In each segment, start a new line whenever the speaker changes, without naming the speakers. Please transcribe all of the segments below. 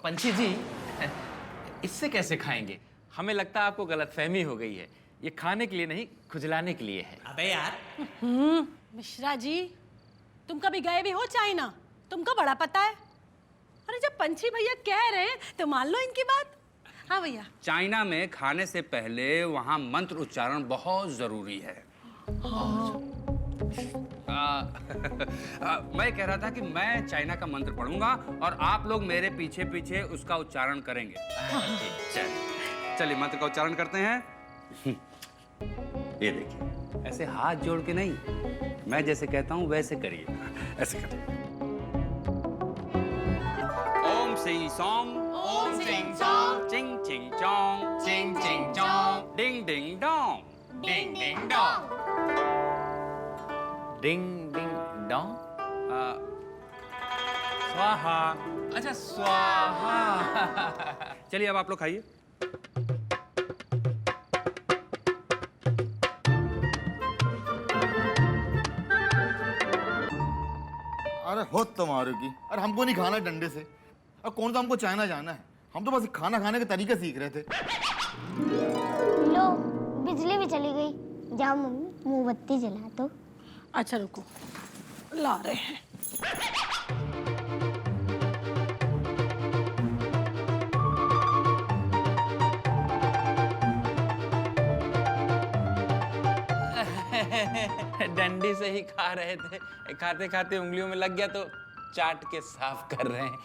पंछी जी, इससे कैसे खाएंगे? हमें लगता है आपको गलतफहमी हो गई है। ये खाने के लिए नहीं, खुजलाने के लिए है।
अबे यार।
मिश्रा जी, तुम कभी गए भी हो चाइना? तुमको बड़ा पता है। अरे जब पंछी भैया कह रहे हैं तो मान लो इनकी बात। हाँ भैया।
चाइना में खाने से पहले वहाँ मंत्र उच्चारण बहुत जरूरी है। मैं कह रहा था कि मैं चाइना का मंत्र पढ़ूंगा और आप लोग मेरे पीछे पीछे उसका उच्चारण करेंगे। चलिए मंत्र का उच्चारण करते हैं। ये देखिए, ऐसे हाथ जोड़ के नहीं, मैं जैसे कहता हूं वैसे करिए। ऐसे करिए। ओम सिंह सोंग,
ओम सिंह सोंग,
चिंग चिंग चोंग,
चिंग चिंग चोंग,
डिंग डिंग डोंग,
डिंग डिंग डोंग, डिंग डिंग डोंग।
स्वाहा।
अच्छा, स्वाहा।
चलिए अब आप लोग खाइए।
अरे हो तुम्हारे की। अरे हमको नहीं खाना डंडे से। और कौन सा हमको चाइना जाना है? हम तो बस खाना खाने के तरीके सीख रहे थे।
लो, बिजली भी चली गई। जाओ मम्मी, मोमबत्ती जला दो।
अच्छा रुको, ला रहे हैं।
डंडी से ही खा रहे थे, खाते खाते उंगलियों में लग गया तो चाट के साफ कर रहे हैं।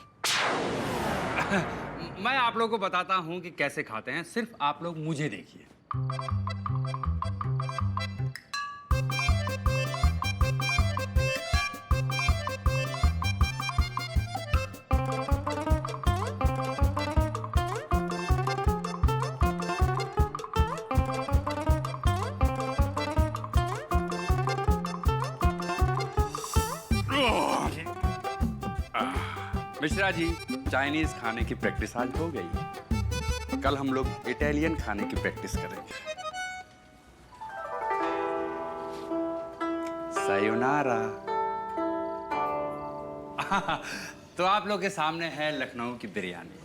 मैं आप लोगों को बताता हूं कि कैसे खाते हैं, सिर्फ आप लोग मुझे देखिए। मिश्रा जी, चाइनीज खाने की प्रैक्टिस आज हो गई। कल हम लोग इटालियन खाने की प्रैक्टिस करेंगे। सायोनारा। तो आप लोग के सामने है लखनऊ की बिरयानी।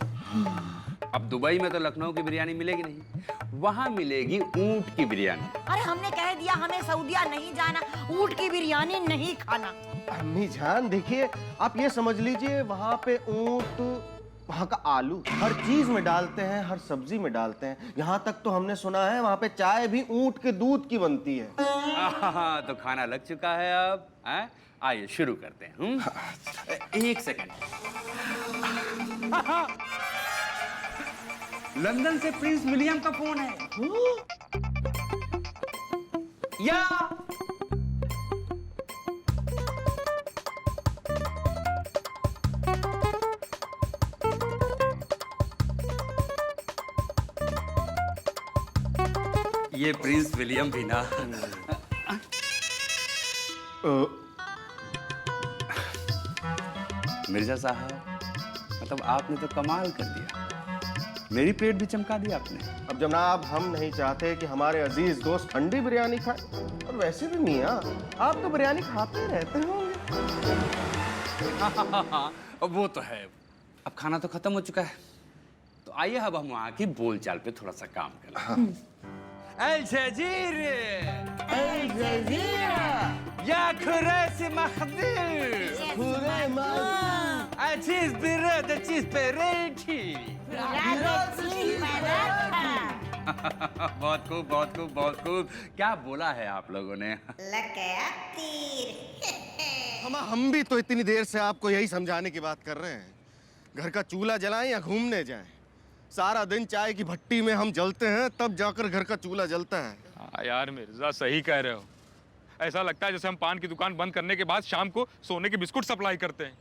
अब दुबई में तो लखनऊ की बिरयानी मिलेगी नहीं, वहां मिलेगी ऊंट की बिरयानी।
अरे हमने कह दिया हमें सऊदिया नहीं जाना, ऊंट की बिरयानी नहीं खाना।
अम्मी जान देखिए, आप ये समझ लीजिए वहाँ पे ऊंट, वहाँ का आलू हर चीज में डालते हैं, हर सब्जी में डालते हैं। यहाँ तक तो हमने सुना है वहाँ पे चाय भी ऊंट के दूध की बनती है।
तो खाना लग चुका है अब। आइए शुरू करते हैं। एक सेकंड। लंदन से प्रिंस विलियम का फोन है। या ये प्रिंस विलियम भी ना। मिर्जा साहब, मतलब आपने तो कमाल कर दिया, मेरी प्लेट भी चमका दी आपने।
अब जनाब, हम नहीं चाहते कि हमारे अजीज दोस्त ठंडी बिरयानी खाए। और वैसे भी मियाँ, आप तो बिरयानी खाते रहते होंगे।
अब वो तो है। अब खाना तो खत्म हो चुका है, तो आइए अब हम वहाँ की बोलचाल पे थोड़ा सा काम करें। अल जजीरे,
अल जजीरा,
या खुरैस मखदूर, चीज बिरद, चीज पेरेठी। बहुत खूब, बहुत खूब, बहुत खूब। क्या बोला है आप लोगों ने?
लग गया तीर।
हम भी तो इतनी देर से आपको यही समझाने की बात कर रहे हैं, घर का चूल्हा जलाएं या घूमने जाएं। सारा दिन चाय की भट्टी में हम जलते हैं, तब जाकर घर का चूल्हा जलता है।
हाँ यार मिर्जा, सही कह रहे हो। ऐसा लगता है जैसे हम पान की दुकान बंद करने के बाद शाम को सोने के बिस्कुट सप्लाई करते हैं।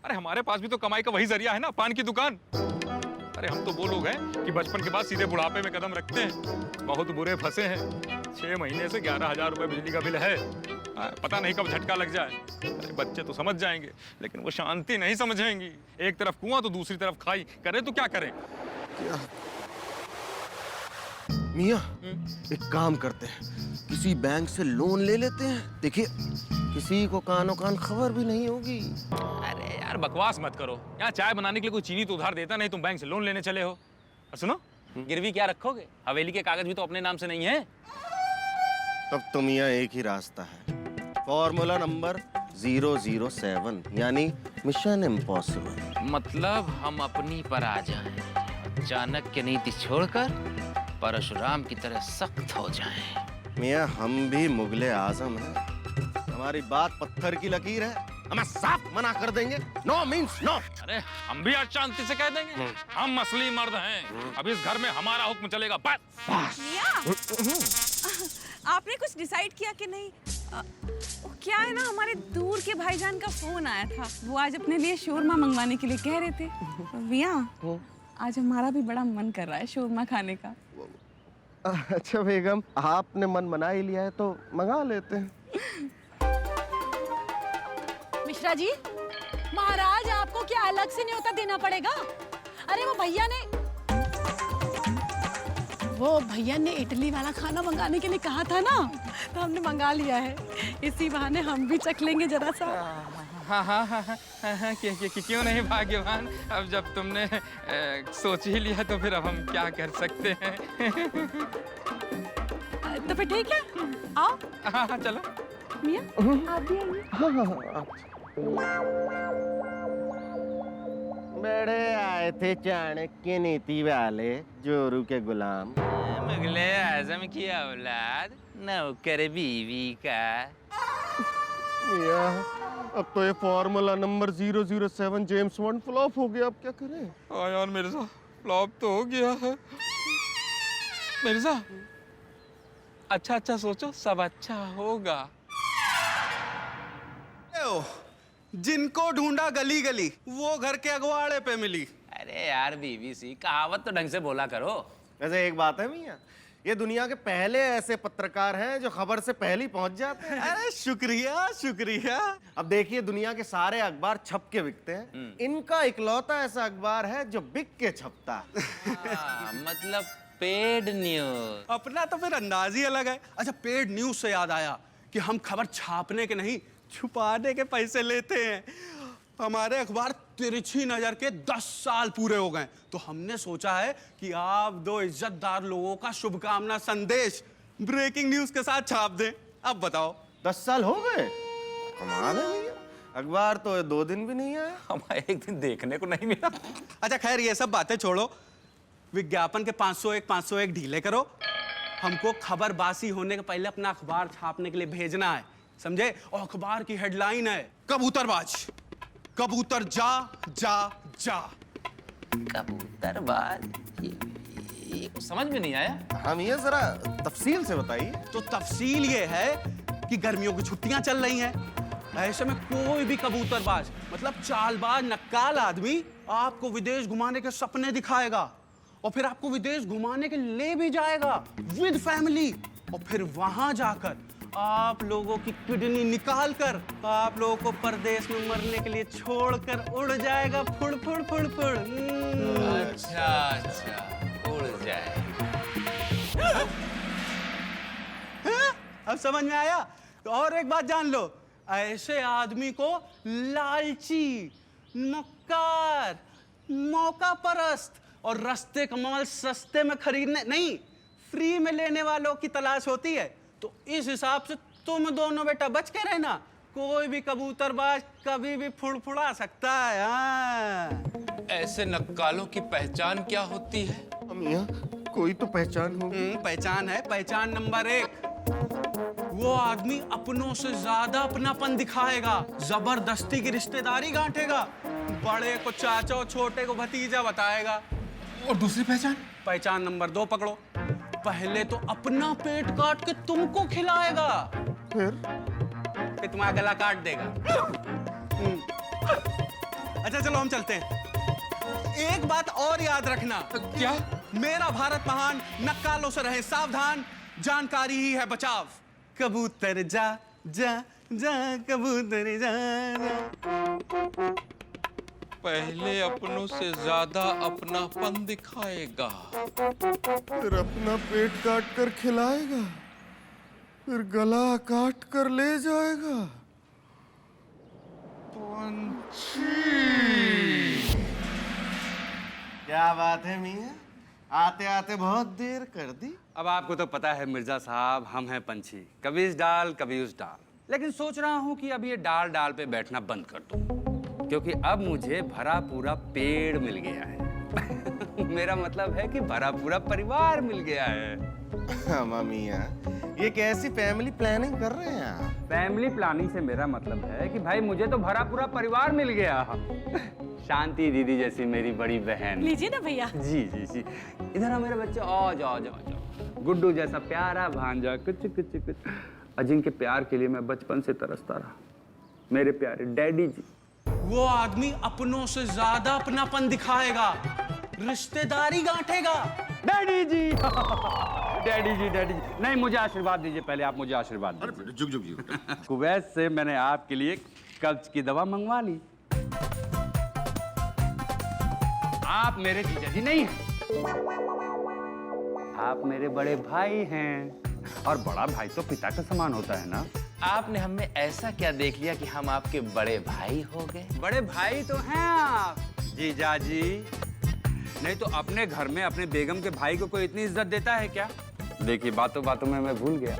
अरे हमारे पास भी तो कमाई का वही जरिया है ना, पान की दुकान। अरे हम तो वो लोग हैं कि बचपन के बाद सीधे बुढ़ापे में कदम रखते हैं। बहुत बुरे फंसे हैं। 6 महीने से 11,000 रुपए बिजली का बिल है। पता नहीं कब झटका लग जाए। अरे बच्चे तो समझ जाएंगे, लेकिन वो शांति नहीं समझेंगी। एक तरफ कुआं तो दूसरी तरफ खाई, करे तो क्या करें?
मियाँ एक काम करते हैं, किसी बैंक से लोन ले लेते हैं। देखिए किसी को कानो कान खबर भी नहीं होगी।
अरे यार बकवास मत करो, यहाँ चाय बनाने के लिए कोई चीनी तो उधार देता नहीं, तुम बैंक से लोन लेने चले हो। और सुनो, गिरवी क्या रखोगे? हवेली के कागज भी तो अपने नाम से नहीं है।
तब तो मियाँ एक ही रास्ता है, फॉर्मूला नंबर 007 यानी मिशन इम्पॉसिबल।
मतलब हम अपनी पर आ जाएं, चाणक्य नीति छोड़कर परशुराम की तरह सख्त हो जाएं।
मियाँ हम भी मुगले आजम हैं, हमारी बात पत्थर की लकीर है, हमें साफ मना कर देंगे। No means no.
अरे हम भी आज शांति से कह देंगे, हम असली मर्द हैं, अब इस घर में हमारा हुक्म चलेगा बस।
आपने कुछ डिसाइड किया कि नहीं? क्या है ना, हमारे दूर के भाईजान का फोन आया था, वो आज अपने लिए शोरमा मंगवाने के लिए कह रहे थे। विया, आज हमारा भी बड़ा मन कर रहा है शोरमा खाने का।
अच्छा बेगम, आपने मन मना ही लिया है तो मंगा लेते हैं।
मिश्रा जी, महाराज आपको क्या अलग से न्योता देना पड़ेगा? अरे वो भैया ने इडली वाला खाना मंगाने के लिए कहा था ना, तो हमने मंगा लिया है। इसी बहाने हम भी चख लेंगे जरा सा।
हाँ, क्यों नहीं भाग्यवान, अब जब तुमने सोच ही लिया तो फिर अब हम क्या कर सकते हैं।
तो फिर ठीक है, आओ।
हाँ चलो।
मियाँ आप भी आइए।
बड़े आए थे चाणक्य नीति वाले, जोरू के गुलाम।
मुगले आजम की औलाद, नौकर बीवी का।
अब तो ये formula number 007 James bond flop हो गया, अब क्या करें?
हाँ यार मिर्जा, फ्लॉप तो हो गया है। मिर्जा अच्छा सोचो, सब अच्छा होगा।
जिनको ढूंढा गली गली, वो घर के अगवाड़े पे मिली।
अरे यार बीबीसी, कहावत तो ढंग से बोला करो।
वैसे एक बात है मियाँ, ये दुनिया के पहले ऐसे पत्रकार हैं जो खबर से पहले ही पहुंच जाते हैं।
अरे शुक्रिया शुक्रिया।
अब देखिए दुनिया के सारे अखबार छप के बिकते हैं, इनका इकलौता ऐसा अखबार है जो बिक के छपता है।
मतलब पेड न्यूज।
अपना तो फिर अंदाज ही अलग है। अच्छा, पेड न्यूज से याद आया कि हम खबर छापने के नहीं, छुपाने के पैसे लेते हैं। हमारे अखबार तिरछी नजर के 10 साल पूरे हो गए, तो हमने सोचा है कि आप दो इज्जतदार लोगों का शुभकामना संदेश ब्रेकिंग न्यूज के साथ छाप दें। अब बताओ।
10 साल हो गए? कमाल है भैया, अखबार तो 2 दिन भी नहीं आया।
हमें एक दिन देखने को नहीं मिला।
अच्छा खैर, ये सब बातें छोड़ो, विज्ञापन के 501 ढीले करो। हमको खबर बासी होने के पहले अपना अखबार छापने के लिए भेजना है, समझे? और अखबार की हेडलाइन है कबूतरबाज, कबूतर जा जा जा।
कबूतरबाज, ये समझ में नहीं आया।
हम ये जरा तफसील से बताइए।
तो तफसील ये है कि गर्मियों की छुट्टियां चल रही हैं, ऐसे में कोई भी कबूतरबाज मतलब चालबाज नक्काल आदमी आपको विदेश घुमाने के सपने दिखाएगा, और फिर आपको विदेश घुमाने के ले भी जाएगा विद फैमिली, और फिर वहां जाकर आप लोगों की किडनी निकाल कर आप लोगों को परदेश में मरने के लिए छोड़कर उड़ जाएगा फुड़ फुड़ फुड़ फुड़।
अच्छा, उड़ जाए।
अब समझ में आया? तो और एक बात जान लो, ऐसे आदमी को लालची, नक्कार, मौका परस्त और रस्ते का माल सस्ते में खरीदने नहीं, फ्री में लेने वालों की तलाश होती है। तो इस हिसाब से तुम दोनों बेटा बच के रहना, कोई भी कबूतरबाज कभी भी फुड़फुड़ा सकता है। हाँ।
ऐसे नक्कालों की पहचान क्या होती है?
मियाँ कोई तो पहचान हो।
पहचान है, पहचान नंबर 1, वो आदमी अपनों से ज्यादा अपनापन दिखाएगा, जबरदस्ती की रिश्तेदारी गांठेगा, बड़े को चाचा और छोटे को भतीजा बताएगा।
और दूसरी पहचान?
पहचान नंबर 2 पकड़ो, पहले तो अपना पेट काट के तुमको खिलाएगा, फिर तुम्हारा गला काट देगा। अच्छा चलो हम चलते हैं। एक बात और याद रखना।
क्या?
मेरा भारत महान, नक्कालों से रहे सावधान, जानकारी ही है बचाव। कबूतर जा जा जा, कबूतर जा जा।
पहले अपनों से ज्यादा अपनापन दिखाएगा,
फिर अपना पेट काट कर खिलाएगा, फिर गला काट कर ले जाएगा। क्या बात है मियां, आते आते बहुत देर कर दी।
अब आपको तो पता है मिर्जा साहब, हम हैं पंछी, कभी इस डाल कभी उस डाल। लेकिन सोच रहा हूँ कि अब ये डाल डाल पे बैठना बंद कर दूं, क्योंकि अब मुझे भरा पूरा पेड़ मिल गया है। मेरा मतलब है कि भरा पूरा परिवार मिल गया है।
हाँ मियां, ये कैसी फैमिली प्लानिंग कर रहे हैं आप?
फैमिली प्लानिंग से मेरा मतलब है कि भाई मुझे तो भरा पूरा परिवार मिल गया। शांति दीदी जैसी मेरी बड़ी बहन।
लीजिए ना भैया।
जी जी जी, इधर आ मेरे बच्चे, आओ जाओ जाओ जाओ। गुड्डू जैसा प्यारा भांजा, कुछ कुछ कुछ। जिनके प्यार के लिए मैं बचपन से तरसता रहा, मेरे प्यारे डैडी जी।
वो आदमी अपनों से ज्यादा अपनापन दिखाएगा, रिश्तेदारी गांठेगा।
डैडी जी। डैडी जी, डैडी जी, नहीं मुझे आशीर्वाद दीजिए, पहले आप मुझे आशीर्वाद दीजिए।
झुक झुक झुक।
कुवैत से मैंने आपके लिए कब्ज की दवा मंगवा ली। आप मेरे जीजा जी नहीं हैं, आप मेरे बड़े भाई हैं, और बड़ा भाई तो पिता का समान होता है ना।
आपने हमें ऐसा क्या देख लिया कि हम आपके बड़े भाई हो गए?
बड़े भाई तो हैं आप जीजा जी, नहीं तो अपने घर में अपने बेगम के भाई को कोई इतनी इज्जत देता है क्या? देखिए बातों बातों में मैं भूल गया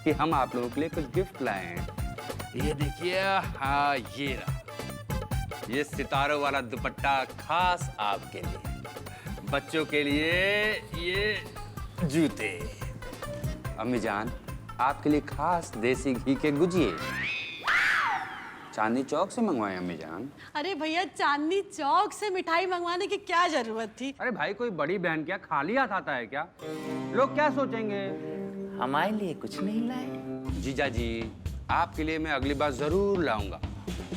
कि हम आप लोगों के लिए कुछ गिफ्ट लाए हैं। ये देखिए, हाँ ये रहा, ये सितारों वाला दुपट्टा खास आपके लिए, बच्चों के लिए ये जूते, अम्मी जान आपके लिए खास देसी घी के गुजिए, चांदनी चौक से मंगवाए अम्मी जान।
अरे भैया, चांदनी चौक से मिठाई मंगवाने की क्या जरूरत थी?
अरे भाई, कोई बड़ी बहन क्या खाली हाथ आता है क्या? लोग क्या सोचेंगे?
हमारे लिए कुछ नहीं लाए?
जीजा जी, आपके लिए मैं अगली बार जरूर लाऊंगा,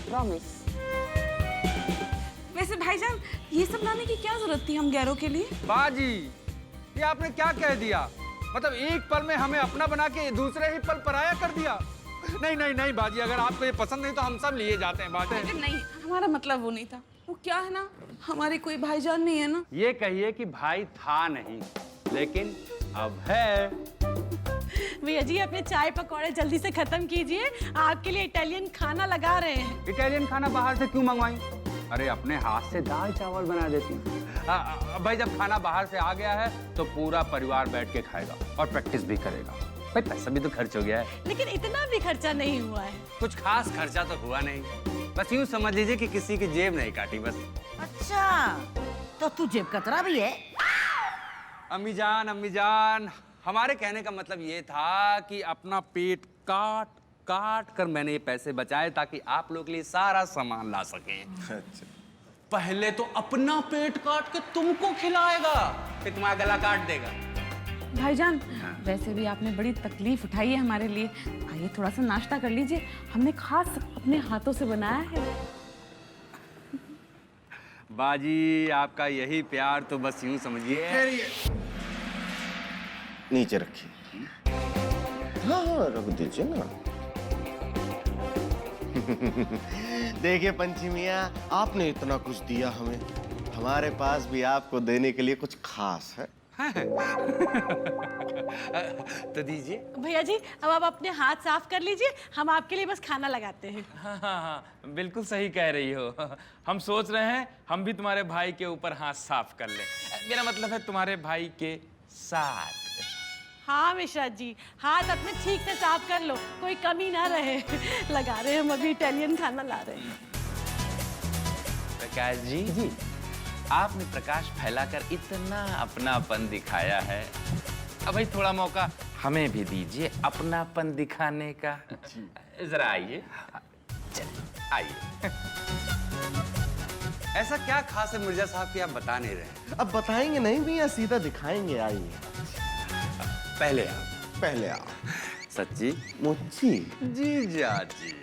प्रॉमिस।
वैसे भाईजान, ये सब लाने की क्या जरूरत थी हम गैरों के लिए?
बाजी, ये आपने क्या कह दिया? मतलब एक पल में हमें अपना बना के दूसरे ही पल पराया कर दिया। नहीं नहीं नहीं बाजी, अगर आपको ये पसंद नहीं तो हम सब लिए जाते हैं बातें।
नहीं, हमारा मतलब वो नहीं था। वो क्या है ना, हमारे कोई भाईजान नहीं है ना।
ये कहिए कि भाई था नहीं, लेकिन अब है।
भैया जी, अपने चाय पकौड़े जल्दी से खत्म कीजिए, आपके लिए इटालियन खाना लगा रहे हैं।
इटालियन खाना बाहर से क्यों मंगवाई? अरे अपने हाथ से दाल चावल बना देती। भाई जब खाना बाहर से आ गया है तो पूरा परिवार बैठ के खाएगा और प्रैक्टिस भी करेगा। भाई पैसा भी तो खर्च हो गया है।
लेकिन इतना भी खर्चा नहीं हुआ है।
कुछ खास खर्चा तो हुआ नहीं, बस यूं समझ लीजिए कि किसी की जेब नहीं काटी बस।
अच्छा, तो तू जेब कतरा भी है?
अम्मी जान, हमारे कहने का मतलब ये था कि अपना पेट काट काट कर मैंने ये पैसे बचाए ताकि आप लोग के लिए सारा सामान ला सके।
अच्छा,
पहले तो अपना पेट काट के तुमको खिलाएगा,
फिर तुम्हारा गला काट देगा।
भाईजान, वैसे भी आपने बड़ी तकलीफ उठाई है हमारे लिए, आइए थोड़ा सा नाश्ता कर लीजिए, हमने खास अपने हाथों से बनाया है।
बाजी, आपका यही प्यार तो बस यूं समझिए।
नीचे रखिए। हाँ हाँ, रख दीजिए ना। देखिए पंछी मियाँ, आपने इतना कुछ दिया हमें, हमारे पास भी आपको देने के लिए कुछ खास है।
तो दीजिए।
भैया जी, अब आप अपने हाथ साफ कर लीजिए, हम आपके लिए बस खाना लगाते हैं।
हाँ हाँ हाँ, बिल्कुल सही कह रही हो। हम सोच रहे हैं हम भी तुम्हारे भाई के ऊपर हाथ साफ कर लें। मेरा मतलब है तुम्हारे भाई के साथ।
हाँ मिश्रा जी, हाथ अपने ठीक से साफ कर लो, कोई कमी ना रहे। लगा रहे हैं, हम अभी इटालियन खाना ला रहे हैं।
प्रकाश जी, आपने प्रकाश फैलाकर इतना अपनापन दिखाया है, अब भाई थोड़ा मौका हमें भी दीजिए अपनापन दिखाने का। जरा आइए, चलिए आइए।
ऐसा क्या खास है मिर्जा साहब कि आप बता नहीं रहे?
अब बताएंगे नहीं भैया, सीधा दिखाएंगे, आइए।
पहले आप। सच्ची
मुच्ची
जीजा जी।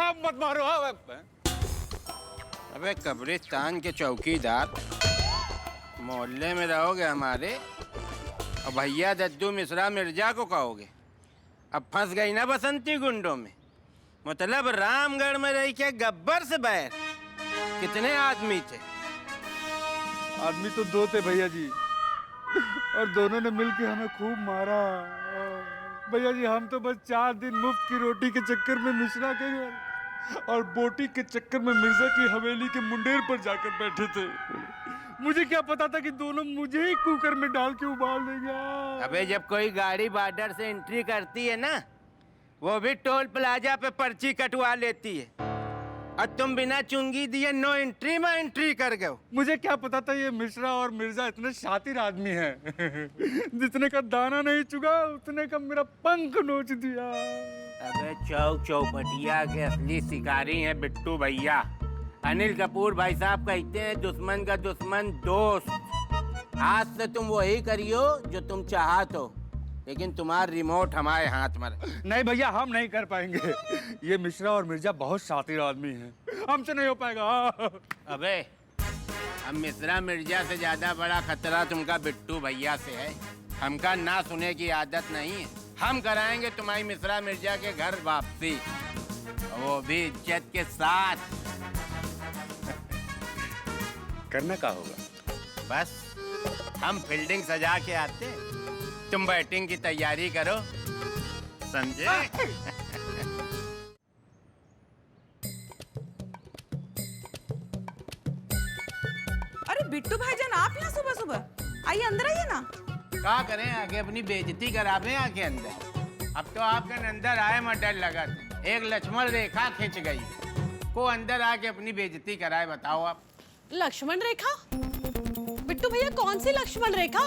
आप मत मारो।
अबे कब्रिस्तान के चौकीदार, मोहल्ले में रहोगे हमारे और भैया दद्दू मिश्रा मिर्जा को कहोगे। अब फंस गई ना बसंती गुंडों में। मतलब रामगढ़ में रही के गब्बर से बैर। कितने आदमी थे?
आदमी तो 2 थे भैया जी, और दोनों ने मिलके हमें खूब मारा। भैया जी हम तो बस 4 दिन मुफ्त की रोटी के चक्कर में मिश्रा के घर और बोटी के चक्कर में मिर्जा की हवेली के मुंडेर पर जाकर बैठे थे। मुझे क्या पता था कि दोनों मुझे ही कुकर में डाल के उबाल देंगे।
अबे जब कोई गाड़ी बॉर्डर से एंट्री करती है ना, वो भी टोल प्लाजा पे पर्ची कटवा लेती है, और तुम बिना चुंगी दिए नो एंट्री में एंट्री कर गए।
मुझे क्या पता था ये मिश्रा और मिर्जा इतने शातिर आदमी हैं। जितने का दाना नहीं चुगा उतने का मेरा पंख नोच दिया।
अबे चौपटिया के असली शिकारी हैं बिट्टू भैया। अनिल कपूर भाई साहब कहते हैं दुश्मन का दुश्मन दोस्त। आज से तुम वही करियो जो तुम चाहत हो, लेकिन तुम्हारा रिमोट हमारे हाथ में।
नहीं भैया हम नहीं कर पाएंगे। ये मिश्रा और मिर्जा बहुत शातिर आदमी हैं, हमसे नहीं हो पाएगा।
अबे अब मिश्रा मिर्जा से ज्यादा बड़ा खतरा तुमका बिट्टू भैया से है। हमका ना सुने की आदत नहीं है। हम कराएंगे तुम्हारी मिश्रा मिर्जा के घर वापसी, वो भी इज्जत के साथ।
करना क्या होगा?
बस हम फील्डिंग सजा के आते, तुम बैटिंग की तैयारी करो, समझे?
अरे बिट्टू भाईजान आप यहाँ सुबह सुबह, आइए अंदर आइए ना।
क्या करें, आगे अपनी बेइज्जती करावे आके अंदर। अब तो आपके अंदर आए में डर लगा था। एक लक्ष्मण रेखा खिंच गई, को अंदर आके अपनी बेइज्जती कराए। बताओ आप।
लक्ष्मण रेखा? बिट्टू भैया कौन सी लक्ष्मण रेखा?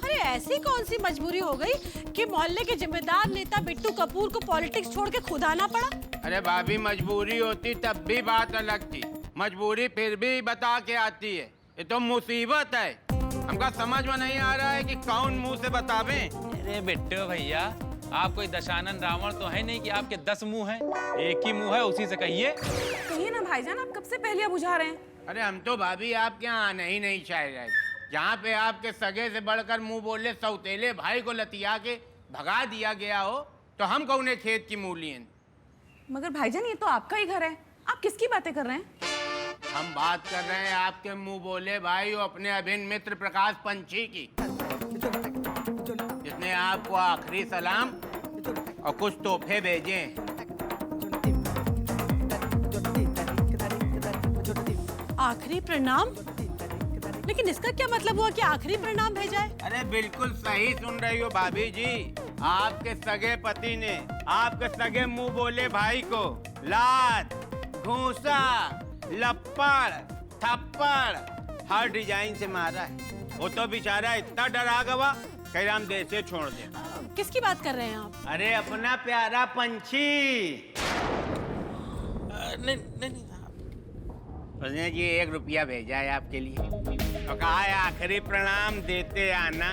अरे ऐसी कौन सी मजबूरी हो गई कि मोहल्ले के जिम्मेदार नेता बिट्टू कपूर को पॉलिटिक्स छोड़ के खुद आना पड़ा?
अरे भाभी मजबूरी होती तब भी बात अलग थी, मजबूरी फिर भी बता के आती है। ये तो मुसीबत है, हमका समझ में नहीं आ रहा है कि कौन मुंह से बतावे।
अरे बिट्टू भैया आप कोई दशानन रावण तो है नहीं कि आपके 10 मुंह हैं। एक ही मुंह है, उसी से कहिए।
कहिए ना भाईजान, आप कब से पहले बुझा रहे हैं?
अरे हम तो भाभी आपके यहाँ आना ही नहीं चाह रहे। जहाँ पे आपके सगे से बढ़कर मुंह बोले सौतेले भाई को लतिया के भगा दिया गया हो, तो हम कौने खेत की मूलियन।
मगर भाईजान ये तो आपका ही घर है, आप किसकी बातें कर रहे हैं?
हम बात कर रहे हैं आपके मुंह बोले भाई और अपने अभिन्न मित्र प्रकाश पंछी की, जिसने आपको आखिरी सलाम और कुछ तोहफे भेजे।
आखिरी प्रणाम? लेकिन इसका क्या मतलब हुआ कि आखिरी प्रणाम भेजा है?
अरे बिल्कुल सही सुन रही हो भाभी जी। आपके सगे पति ने आपके सगे मुंह बोले भाई को लात, घूंसा, लप्पड़, थप्पड़ हर डिजाइन से मारा है। वो तो बेचारा इतना डरा गवा कह हम देश से छोड़ दे।
किसकी बात कर रहे हैं आप?
अरे अपना प्यारा पंछी।
नहीं
उसने जी 1 रुपया भेजा है आपके लिए और कहा है आखिरी प्रणाम देते आना।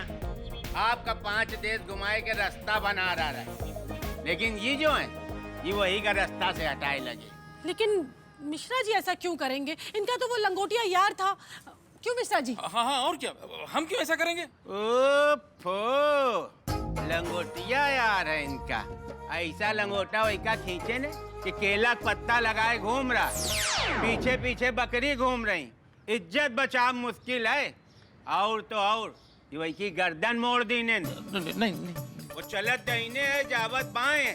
आपका 5 देश घुमाए के रास्ता बना रहा है, लेकिन ये जो है ये वही का रास्ता से हटाए लगे।
लेकिन मिश्रा जी ऐसा क्यों करेंगे? इनका तो वो लंगोटिया यार था। क्यों मिश्रा जी?
हाँ और क्या, हम क्यों ऐसा करेंगे?
ओफो, लंगोटिया यार है इनका। ऐसा लंगोटा वैका खींचे ने कि केला पत्ता लगाए घूम रहा, पीछे पीछे बकरी घूम रही। इज्जत बचाव मुश्किल है। और तो और ये वही गर्दन मोड़ दी ने।
नहीं
वो चलत दहीने है जावत बाएं।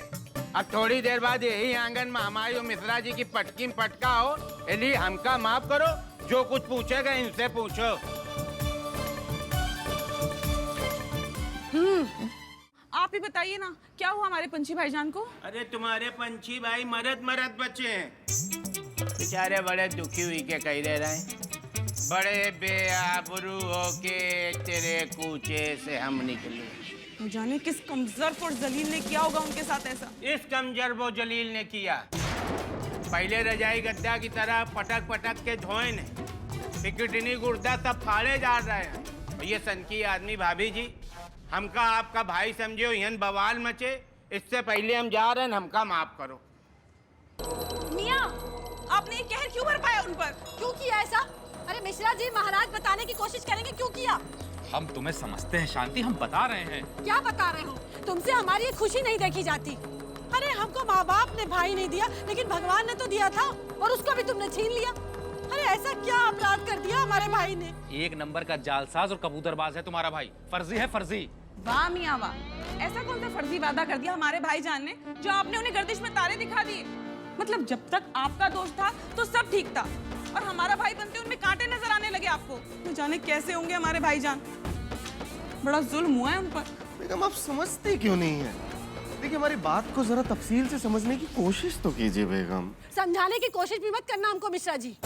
अब थोड़ी देर बाद यही आंगन में हमारी मिश्रा जी की पटकी में पटका हो, इसलिए हमका माफ करो। जो कुछ पूछेगा इनसे पूछो।
आप ही बताइए ना, क्या हुआ हमारे पंछी भाईजान को?
अरे तुम्हारे पंछी भाई मरद बच्चे हैं, बेचारे बड़े दुखी हुई के कह रहे हैं। बड़े बेआबरू होके तेरे कूचे से हम निकले।
जाने किस कमजोर और जलील ने किया होगा उनके साथ ऐसा।
इस कमजोर वो जलील ने किया। पहले रजाई गद्दा की तरह पटक पटक के धोए ने, किडनी गुर्दा सब फाड़े जा रहे हैं। ये सनकी आदमी भाभी जी, हमका आपका भाई समझो, यहन बवाल मचे। इससे पहले हम जा रहे हैं, हमका माफ करो।
मियाँ, आपने ये कहर क्यों बरपाया उन पर?
क्यों किया ऐसा? अरे मिश्रा जी, महाराज बताने की कोशिश करेंगे क्यों किया।
हम तुम्हें समझते हैं शांति, हम बता रहे हैं।
क्या बता रहे हो? तुमसे हमारी ये खुशी नहीं देखी जाती। अरे हमको माँ बाप ने भाई नहीं दिया, लेकिन भगवान ने तो दिया था, और उसको भी तुमने छीन लिया। अरे ऐसा क्या अपराध कर दिया हमारे भाई ने?
एक नंबर का जालसाज और कबूतरबाज है तुम्हारा भाई, फर्जी है फर्जी।
वाह मियाँ वाह, ऐसा कौन सा फर्जी वादा कर दिया हमारे भाईजान ने जो आपने उन्हें गर्दिश में तारे दिखा दिए? मतलब जब तक आपका दोष था तो सब ठीक था, और हमारा भाई बनते उनमें कांटे नजर आने लगे आपको। न जाने कैसे होंगे हमारे भाईजान। बड़ा जुल्म हुआ है उन पर।
बेगम आप समझते क्यों नहीं है? देखिए हमारी बात को जरा तफसील से समझने की कोशिश तो कीजिए बेगम।
समझाने की कोशिश भी मत करना हमको मिश्रा जी।